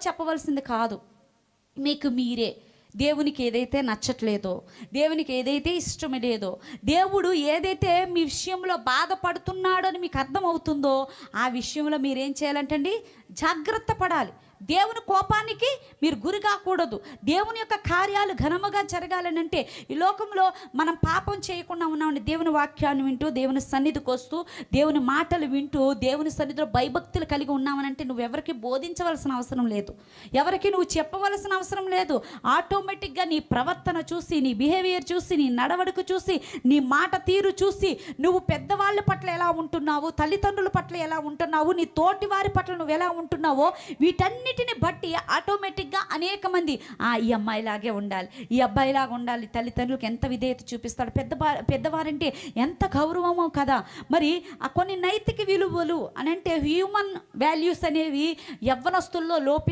చెప్పవలసింది కాదు. మీకు మీరే దేవునికి ఏదైతే నచ్చట్లేదో, దేవునికి ఏదైతే ఇష్టం లేదో, దేవుడు ఏదైతే మీ విషయంలో బాధపడుతున్నాడో అని మీకు అర్థమవుతుందో ఆ విషయంలో మీరేం చేయాలంటండి, జాగ్రత్త పడాలి. దేవుని కోపానికి మీరు గురి కాకూడదు. దేవుని యొక్క కార్యాలు ఘనముగా జరగాలనంటే ఈ లోకంలో మనం పాపం చేయకుండా ఉన్నామని దేవుని వాక్యాన్ని వింటూ, దేవుని సన్నిధికి వస్తూ, దేవుని మాటలు వింటూ, దేవుని సన్నిధిలో భయభక్తులు కలిగి ఉన్నామనంటే నువ్వెవరికి బోధించవలసిన అవసరం లేదు, ఎవరికి నువ్వు చెప్పవలసిన అవసరం లేదు. ఆటోమేటిక్గా నీ ప్రవర్తన చూసి, నీ బిహేవియర్ చూసి, నీ నడవడిక చూసి, నీ మాట తీరు చూసి, నువ్వు పెద్దవాళ్ళ పట్ల ఎలా ఉంటున్నావు, తల్లిదండ్రుల పట్ల ఎలా ఉంటున్నావు, నీ తోటి వారి పట్ల నువ్వు ఎలా ఉంటున్నావో వీటన్నిటిని బట్టి ఆటోమేటిక్గా అనేక మంది ఈ అమ్మాయిలాగే ఉండాలి, ఈ అబ్బాయిలాగా ఉండాలి, తల్లిదండ్రులకు ఎంత విధేయత చూపిస్తాడు, పెద్దవారంటే ఎంత గౌరవమో కదా. మరి కొన్ని నైతిక విలువలు అని అంటే హ్యూమన్ వాల్యూస్ అనేవి యవ్వనస్తుల్లో లోపిస్తాయి.